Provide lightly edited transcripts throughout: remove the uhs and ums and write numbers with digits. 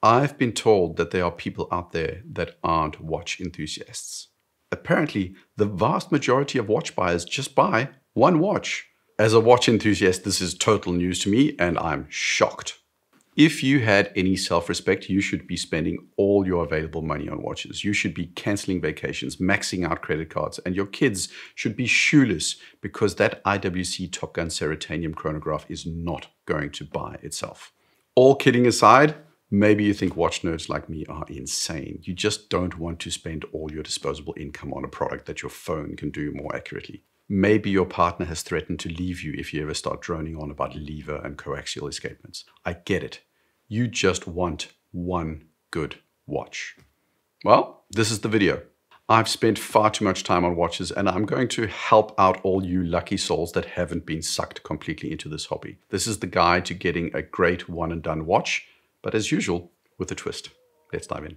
I've been told that there are people out there that aren't watch enthusiasts. Apparently, the vast majority of watch buyers just buy one watch. As a watch enthusiast, this is total news to me, and I'm shocked. If you had any self-respect, you should be spending all your available money on watches. You should be canceling vacations, maxing out credit cards, and your kids should be shoeless because that IWC Top Gun Seratanium chronograph is not going to buy itself. All kidding aside, maybe you think watch nerds like me are insane. You just don't want to spend all your disposable income on a product that your phone can do more accurately. Maybe your partner has threatened to leave you if you ever start droning on about lever and coaxial escapements. I get it. You just want one good watch. Well, this is the video. I've spent far too much time on watches, and I'm going to help out all you lucky souls that haven't been sucked completely into this hobby. This is the guide to getting a great one and done watch, but as usual, with a twist. Let's dive in.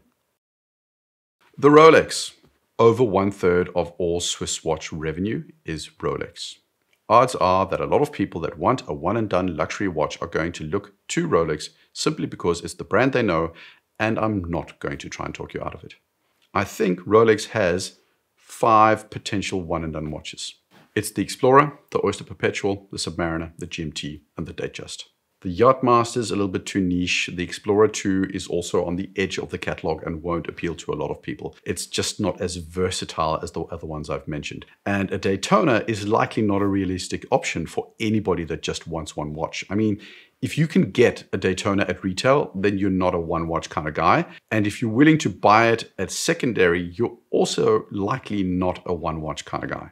The Rolex. Over 1/3 of all Swiss watch revenue is Rolex. Odds are that a lot of people that want a one and done luxury watch are going to look to Rolex simply because it's the brand they know, and I'm not going to try and talk you out of it. I think Rolex has 5 potential one and done watches. It's the Explorer, the Oyster Perpetual, the Submariner, the GMT, and the Datejust. The Yachtmaster is a little bit too niche. The Explorer 2 is also on the edge of the catalog and won't appeal to a lot of people. It's just not as versatile as the other ones I've mentioned. And a Daytona is likely not a realistic option for anybody that just wants one watch. I mean, if you can get a Daytona at retail, then you're not a one watch kind of guy. And if you're willing to buy it at secondary, you're also likely not a one watch kind of guy.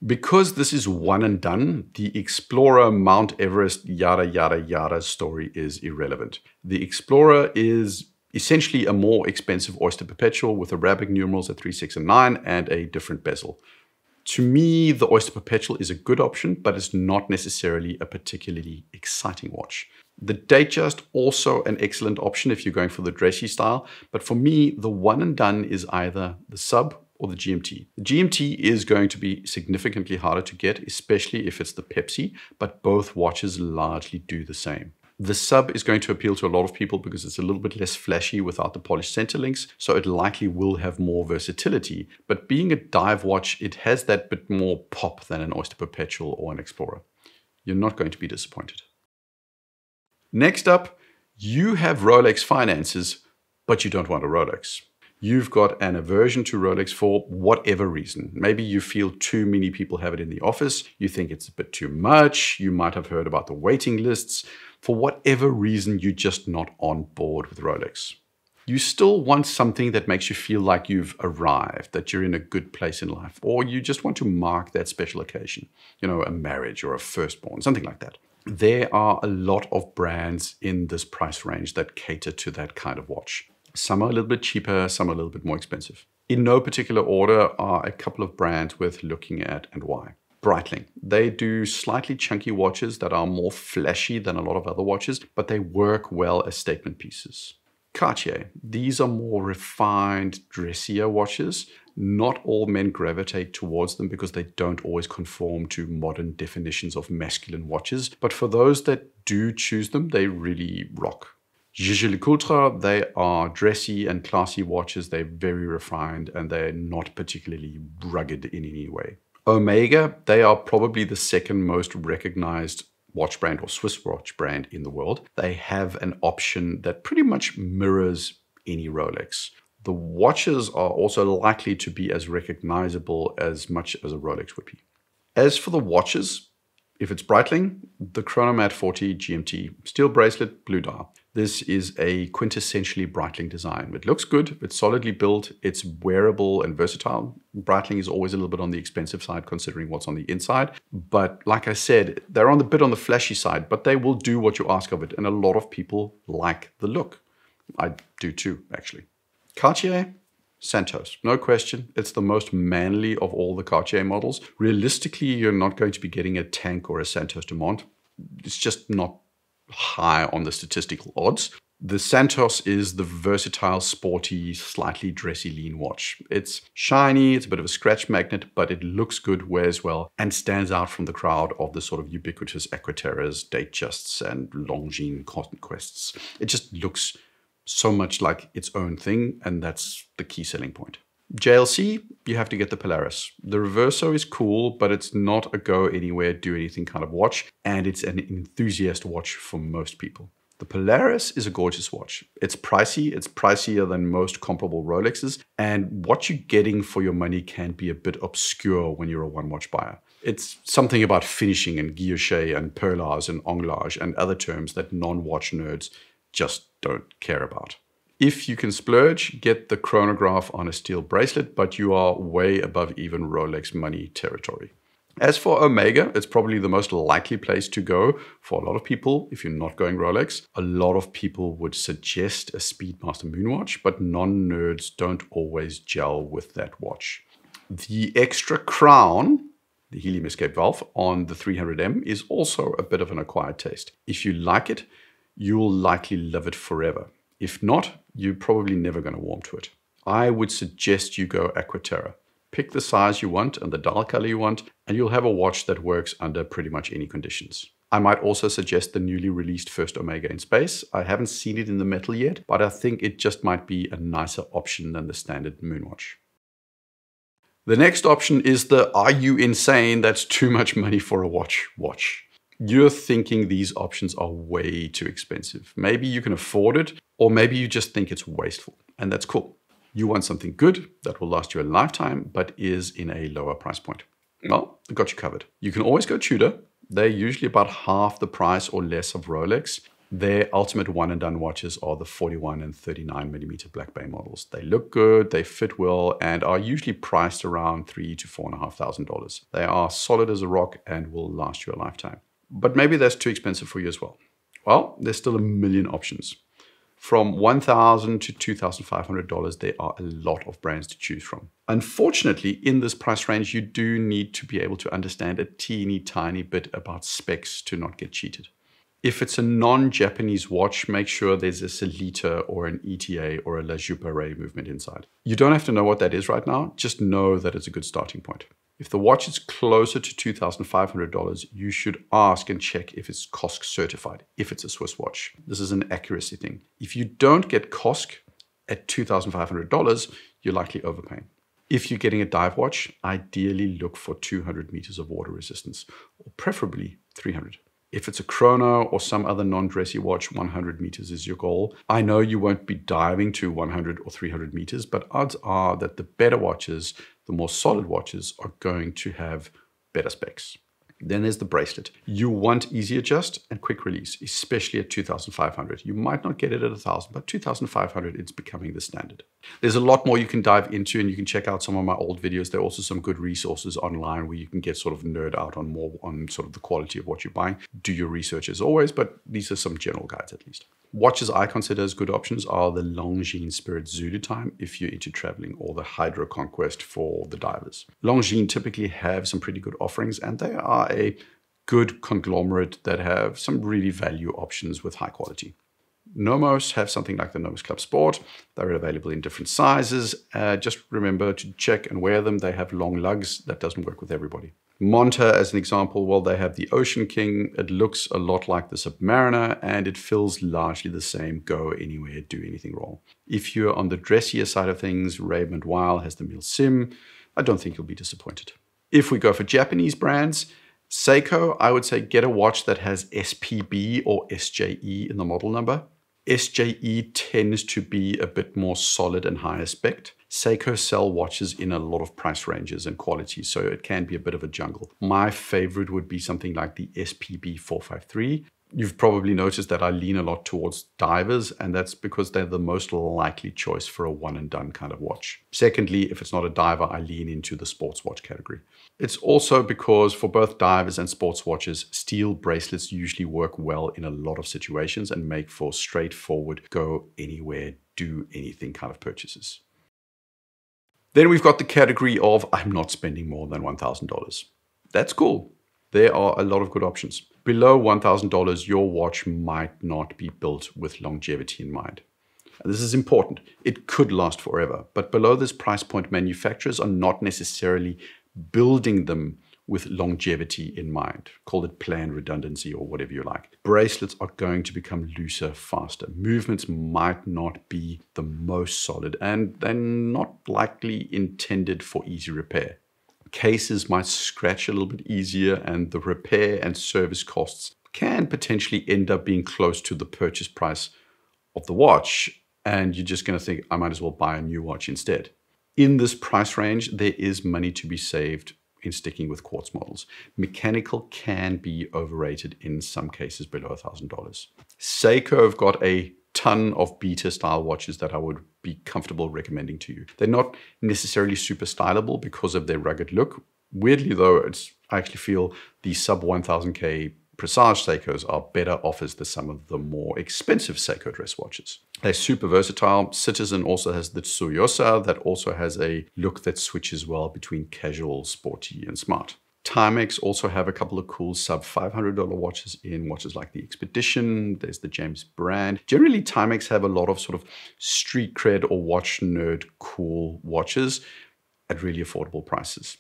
Because this is one and done, the Explorer, Mount Everest, yada, yada, yada story is irrelevant. The Explorer is essentially a more expensive Oyster Perpetual with Arabic numerals at 3, 6, and 9 and a different bezel. To me, the Oyster Perpetual is a good option, but it's not necessarily a particularly exciting watch. The Datejust, also an excellent option if you're going for the dressy style, but for me, the one and done is either the Sub or the GMT. The GMT is going to be significantly harder to get, especially if it's the Pepsi, but both watches largely do the same. The Sub is going to appeal to a lot of people because it's a little bit less flashy without the polished center links, so it likely will have more versatility. But being a dive watch, it has that bit more pop than an Oyster Perpetual or an Explorer. You're not going to be disappointed. Next up, you have Rolex finances, but you don't want a Rolex. You've got an aversion to Rolex for whatever reason. Maybe you feel too many people have it in the office. You think it's a bit too much. You might have heard about the waiting lists. For whatever reason, you're just not on board with Rolex. You still want something that makes you feel like you've arrived, that you're in a good place in life, or you just want to mark that special occasion. You know, a marriage or a firstborn, something like that. There are a lot of brands in this price range that cater to that kind of watch. Some are a little bit cheaper, some are a little bit more expensive. In no particular order are a couple of brands worth looking at and why. Breitling. They do slightly chunky watches that are more flashy than a lot of other watches, but they work well as statement pieces. Cartier. These are more refined, dressier watches. Not all men gravitate towards them because they don't always conform to modern definitions of masculine watches, but for those that do choose them, they really rock. Jaeger-LeCoultre, they are dressy and classy watches. They're very refined and they're not particularly rugged in any way. Omega, they are probably the second most recognized watch brand or Swiss watch brand in the world. They have an option that pretty much mirrors any Rolex. The watches are also likely to be as recognizable as much as a Rolex would be. As for the watches, if it's Breitling, the Chronomat 40 GMT, steel bracelet, blue dial. This is a quintessentially Breitling design. It looks good, it's solidly built, it's wearable and versatile. Breitling is always a little bit on the expensive side considering what's on the inside. But like I said, they're on the bit on the flashy side, but they will do what you ask of it. And a lot of people like the look. I do too, actually. Cartier, Santos, no question. It's the most manly of all the Cartier models. Realistically, you're not going to be getting a Tank or a Santos Dumont. It's just not high on the statistical odds. The Santos is the versatile, sporty, slightly dressy lean watch. It's shiny, it's a bit of a scratch magnet, but it looks good, wears well, and stands out from the crowd of the sort of ubiquitous Aquaterras, Datejusts, and Longines Conquests. It just looks so much like its own thing, and that's the key selling point. JLC, you have to get the Polaris. The Reverso is cool, but it's not a go anywhere, do anything kind of watch, and it's an enthusiast watch for most people. The Polaris is a gorgeous watch. It's pricey, it's pricier than most comparable Rolexes, and what you're getting for your money can be a bit obscure when you're a one-watch buyer. It's something about finishing and guilloche and perlage and anglage and other terms that non-watch nerds just don't care about. If you can splurge, get the chronograph on a steel bracelet, but you are way above even Rolex money territory. As for Omega, it's probably the most likely place to go for a lot of people if you're not going Rolex. A lot of people would suggest a Speedmaster Moonwatch, but non-nerds don't always gel with that watch. The extra crown, the helium escape valve on the 300M, is also a bit of an acquired taste. If you like it, you'll likely love it forever. If not, you're probably never going to warm to it. I would suggest you go Aquaterra. Pick the size you want and the dial color you want, and you'll have a watch that works under pretty much any conditions. I might also suggest the newly released first Omega in space. I haven't seen it in the metal yet, but I think it just might be a nicer option than the standard Moonwatch. The next option is the "are you insane? That's too much money for a watch" watch. You're thinking these options are way too expensive. Maybe you can afford it, or maybe you just think it's wasteful, and that's cool. You want something good that will last you a lifetime, but is in a lower price point. Well, I got you covered. You can always go Tudor. They're usually about half the price or less of Rolex. Their ultimate one and done watches are the 41 and 39mm Black Bay models. They look good, they fit well, and are usually priced around $3,000 to $4,500. They are solid as a rock and will last you a lifetime. But maybe that's too expensive for you as well. Well, there's still a million options. From $1,000 to $2,500, there are a lot of brands to choose from. Unfortunately, in this price range, you do need to be able to understand a teeny tiny bit about specs to not get cheated. If it's a non-Japanese watch, make sure there's a Sellita or an ETA or a La Joux movement inside. You don't have to know what that is right now, just know that it's a good starting point. If the watch is closer to $2,500, you should ask and check if it's COSC certified, if it's a Swiss watch. This is an accuracy thing. If you don't get COSC at $2,500, you're likely overpaying. If you're getting a dive watch, ideally look for 200 meters of water resistance, or preferably 300. If it's a chrono or some other non-dressy watch, 100 meters is your goal. I know you won't be diving to 100 or 300 meters, but odds are that the better watches, the more solid watches, are going to have better specs. Then there's the bracelet. You want easy adjust and quick release, especially at 2,500. You might not get it at 1,000, but 2,500, it's becoming the standard. There's a lot more you can dive into, and you can check out some of my old videos. There are also some good resources online where you can get sort of nerd out on more on sort of the quality of what you're buying. Do your research as always, but these are some general guides at least. Watches I consider as good options are the Longines Spirit Zulu Time if you're into traveling, or the Hydro Conquest for the divers. Longines typically have some pretty good offerings, and they are a good conglomerate that have some really value options with high quality. Nomos have something like the Nomos Club Sport. They're available in different sizes. Just remember to check and wear them. They have long lugs. That doesn't work with everybody. Monta, as an example, well, they have the Ocean King. It looks a lot like the Submariner, and it feels largely the same. Go anywhere, do anything wrong. If you're on the dressier side of things, Raymond Weil has the Mille Sim. I don't think you'll be disappointed. If we go for Japanese brands, Seiko, I would say get a watch that has SPB or SJE in the model number. SJE tends to be a bit more solid and higher spec. Seiko sell watches in a lot of price ranges and qualities, so it can be a bit of a jungle. My favorite would be something like the SPB 453. You've probably noticed that I lean a lot towards divers, and that's because they're the most likely choice for a one and done kind of watch. Secondly, if it's not a diver, I lean into the sports watch category. It's also because for both divers and sports watches, steel bracelets usually work well in a lot of situations and make for straightforward, go anywhere, do anything kind of purchases. Then we've got the category of I'm not spending more than $1,000. That's cool. There are a lot of good options. Below $1,000, your watch might not be built with longevity in mind. And this is important. It could last forever, but below this price point, manufacturers are not necessarily building them with longevity in mind. Call it planned redundancy or whatever you like. Bracelets are going to become looser faster. Movements might not be the most solid, and they're not likely intended for easy repair. Cases might scratch a little bit easier, and the repair and service costs can potentially end up being close to the purchase price of the watch, and you're just going to think, I might as well buy a new watch instead. In this price range, there is money to be saved in sticking with quartz models. Mechanical can be overrated in some cases below $1,000. Seiko have got a ton of beta style watches that I would be comfortable recommending to you. They're not necessarily super stylable because of their rugged look. Weirdly though, I actually feel the sub 1000K Presage Seikos are better offers than some of the more expensive Seiko dress watches. They're super versatile. Citizen also has the Tsuyosa that also has a look that switches well between casual, sporty, and smart. Timex also have a couple of cool sub $500 watches in watches like the Expedition. There's the James brand. Generally, Timex have a lot of sort of street cred or watch nerd cool watches at really affordable prices.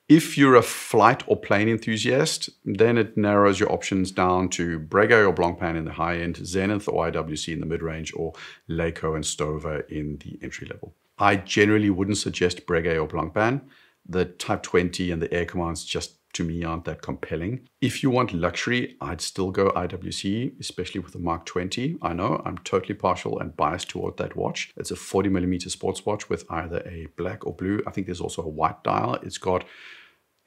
If you're a flight or plane enthusiast, then it narrows your options down to Breguet or Blancpain in the high end, Zenith or IWC in the mid-range, or Leica and Stover in the entry level. I generally wouldn't suggest Breguet or Blancpain. The Type 20 and the Air Commands just, to me, aren't that compelling. If you want luxury, I'd still go IWC, especially with the Mark 20. I know I'm totally partial and biased toward that watch. It's a 40mm sports watch with either a black or blue. I think there's also a white dial. It's got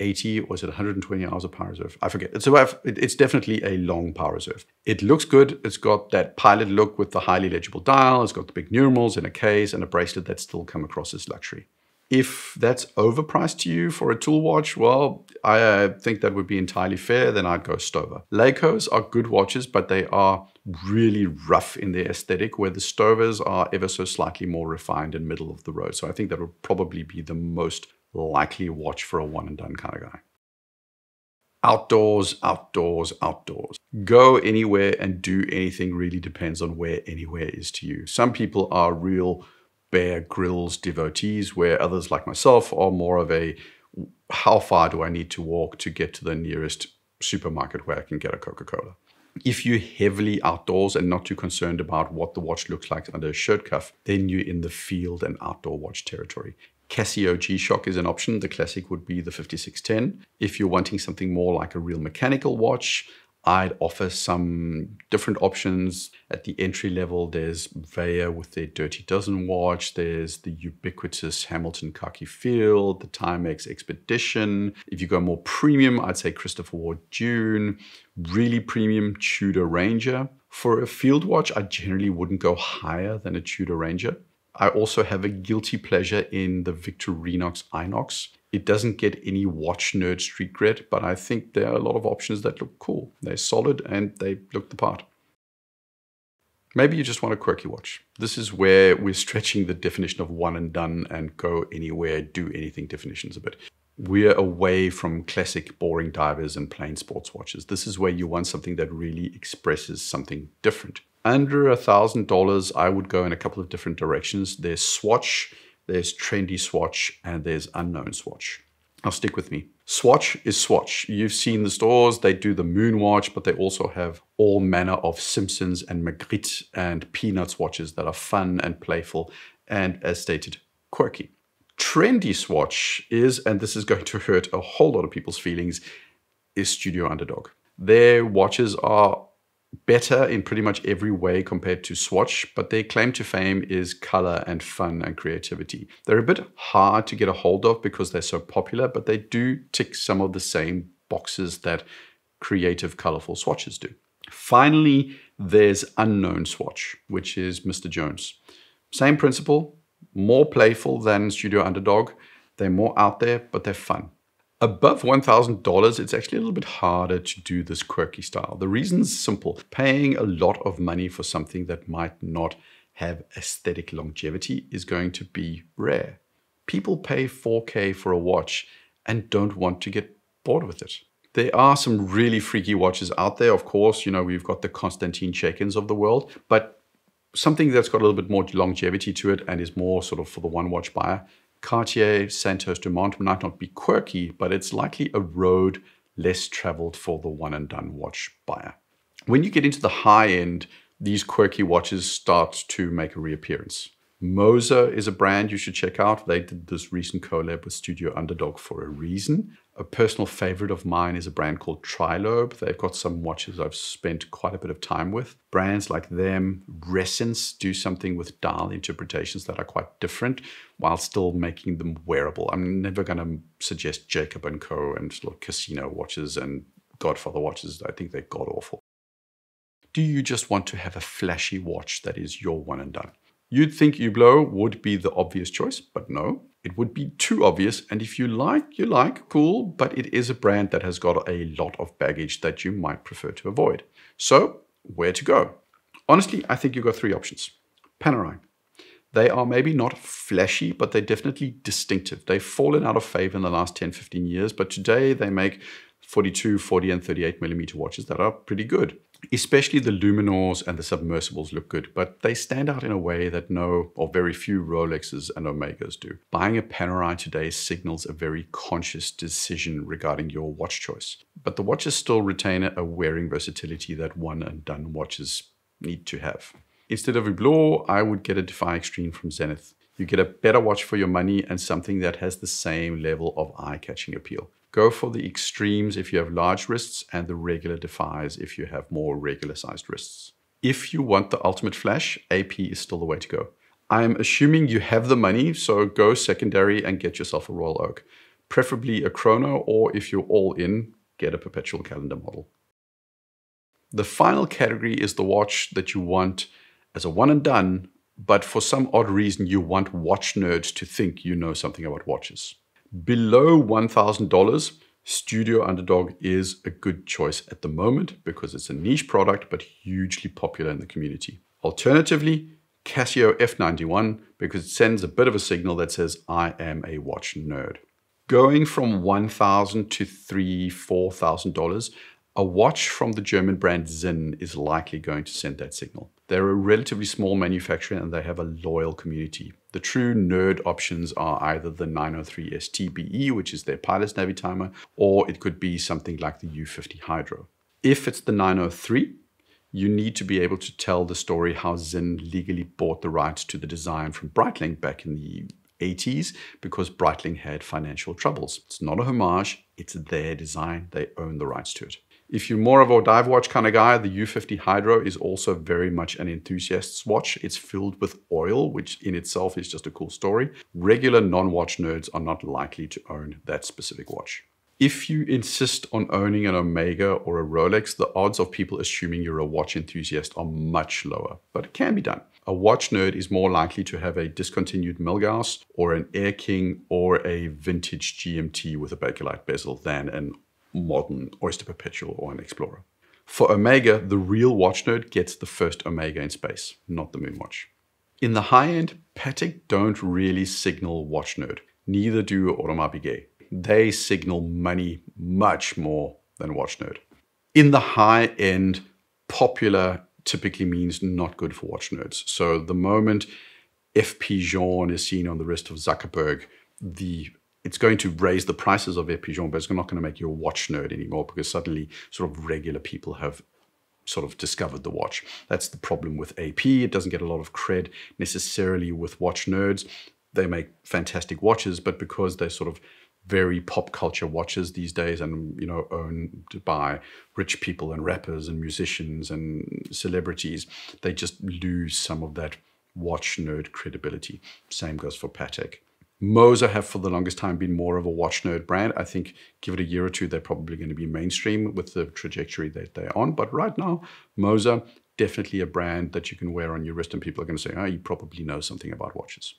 80 or is it 120 hours of power reserve? I forget. It's definitely a long power reserve. It looks good. It's got that pilot look with the highly legible dial. It's got the big numerals in a case and a bracelet that still come across as luxury. If that's overpriced to you for a tool watch, well, I think that would be entirely fair. Then I'd go Stover. Leicos are good watches, but they are really rough in their aesthetic, where the Stovers are ever so slightly more refined and middle of the road. So I think that would probably be the most likely watch for a one and done kind of guy. Outdoors, outdoors, outdoors. Go anywhere and do anything really depends on where anywhere is to you. Some people are real Bear Grylls devotees, where others like myself are more of a, how far do I need to walk to get to the nearest supermarket where I can get a Coca-Cola? If you're heavily outdoors and not too concerned about what the watch looks like under a shirt cuff, then you're in the field and outdoor watch territory. Casio G-Shock is an option. The classic would be the 5610. If you're wanting something more like a real mechanical watch, I'd offer some different options. At the entry level, there's Veya with their Dirty Dozen watch. There's the ubiquitous Hamilton Khaki Field, the Timex Expedition. If you go more premium, I'd say Christopher Ward June. Really premium, Tudor Ranger. For a field watch, I generally wouldn't go higher than a Tudor Ranger. I also have a guilty pleasure in the Victorinox Inox. It doesn't get any watch nerd street cred, but I think there are a lot of options that look cool. They're solid and they look the part. Maybe you just want a quirky watch. This is where we're stretching the definition of one and done and go anywhere, do anything definitions a bit. We're away from classic boring divers and plain sports watches. This is where you want something that really expresses something different. Under $1,000, I would go in a couple of different directions. There's Swatch, there's Trendy Swatch, and there's Unknown Swatch. Now stick with me. Swatch is Swatch. You've seen the stores, they do the Moon watch, but they also have all manner of Simpsons and Magritte and Peanuts watches that are fun and playful and, as stated, quirky. Trendy Swatch is, and this is going to hurt a whole lot of people's feelings, is Studio Underdog. Their watches are better in pretty much every way compared to Swatch, but their claim to fame is color and fun and creativity. They're a bit hard to get a hold of because they're so popular, but they do tick some of the same boxes that creative, colorful swatches do. Finally, there's Unknown Swatch, which is Mr. Jones. Same principle, more playful than Studio Underdog. They're more out there, but they're fun. Above $1,000, it's actually a little bit harder to do this quirky style. The reason's simple. Paying a lot of money for something that might not have aesthetic longevity is going to be rare. People pay $4K for a watch and don't want to get bored with it. There are some really freaky watches out there. Of course, we've got the Konstantin Cheikins of the world, but something that's got a little bit more longevity to it and is more sort of for the one watch buyer, Cartier Santos Dumont might not be quirky, but it's likely a road less traveled for the one and done watch buyer. When you get into the high end, these quirky watches start to make a reappearance. Moser is a brand you should check out. They did this recent collab with Studio Underdog for a reason. A personal favorite of mine is a brand called Trilobe. They've got some watches I've spent quite a bit of time with. Brands like them, Resonance, do something with dial interpretations that are quite different while still making them wearable. I'm never going to suggest Jacob & Co. and sort of casino watches and Godfather watches. I think they're god-awful. Do you just want to have a flashy watch that is your one and done? You'd think Hublot would be the obvious choice, but no, it would be too obvious. And if you like, cool, but it is a brand that has got a lot of baggage that you might prefer to avoid. So where to go? Honestly, I think you've got three options. Panerai. They are maybe not flashy, but they're definitely distinctive. They've fallen out of favor in the last 10, 15 years, but today they make 42, 40, and 38 millimeter watches that are pretty good. Especially the Luminors and the Submersibles look good, but they stand out in a way that no or very few Rolexes and Omegas do. Buying a Panerai today signals a very conscious decision regarding your watch choice. But the watches still retain a wearing versatility that one and done watches need to have. Instead of Hublot, I would get a Defy Extreme from Zenith. You get a better watch for your money and something that has the same level of eye-catching appeal. Go for the extremes if you have large wrists and the regular Defies if you have more regular sized wrists. If you want the ultimate flash, AP is still the way to go. I'm assuming you have the money, so go secondary and get yourself a Royal Oak. Preferably a chrono, or if you're all in, get a perpetual calendar model. The final category is the watch that you want as a one and done, but for some odd reason you want watch nerds to think you know something about watches. Below $1,000, Studio Underdog is a good choice at the moment because it's a niche product but hugely popular in the community. Alternatively, Casio F91 because it sends a bit of a signal that says, I am a watch nerd. Going from $1,000 to $3,000, $4,000, a watch from the German brand Sinn is likely going to send that signal. They're a relatively small manufacturer and they have a loyal community. The true nerd options are either the 903 STBE, which is their pilot's Navi timer, or it could be something like the U50 Hydro. If it's the 903, you need to be able to tell the story how Sinn legally bought the rights to the design from Breitling back in the 80s because Breitling had financial troubles. It's not a homage, it's their design, they own the rights to it. If you're more of a dive watch kind of guy, the U50 Hydro is also very much an enthusiast's watch. It's filled with oil, which in itself is just a cool story. Regular non-watch nerds are not likely to own that specific watch. If you insist on owning an Omega or a Rolex, the odds of people assuming you're a watch enthusiast are much lower, but it can be done. A watch nerd is more likely to have a discontinued Milgauss or an Air King or a vintage GMT with a Bakelite bezel than an modern Oyster Perpetual or an Explorer. For Omega, the real watch nerd gets the first Omega in space, not the Moonwatch. In the high end, Patek don't really signal watch nerd. Neither do Audemars Piguet. They signal money much more than watch nerd. In the high end, popular typically means not good for watch nerds. So the moment F.P. Journe is seen on the wrist of Zuckerberg, it's going to raise the prices of F.P. Journe, but it's not going to make you a watch nerd anymore because suddenly sort of regular people have sort of discovered the watch. That's the problem with AP. It doesn't get a lot of cred necessarily with watch nerds. They make fantastic watches, but because they're sort of very pop culture watches these days and, you know, owned by rich people and rappers and musicians and celebrities, they just lose some of that watch nerd credibility. Same goes for Patek. Moser have for the longest time been more of a watch nerd brand. I think give it a year or two, they're probably going to be mainstream with the trajectory that they're on. But right now, Moser, definitely a brand that you can wear on your wrist and people are going to say, oh, you probably know something about watches.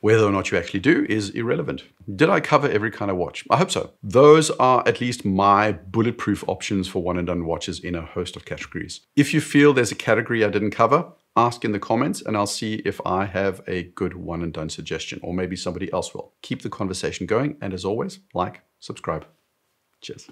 Whether or not you actually do is irrelevant. Did I cover every kind of watch? I hope so. Those are at least my bulletproof options for one and done watches in a host of categories. If you feel there's a category I didn't cover, ask in the comments and I'll see if I have a good one and done suggestion, or maybe somebody else will. Keep the conversation going, and as always, like, subscribe. Cheers.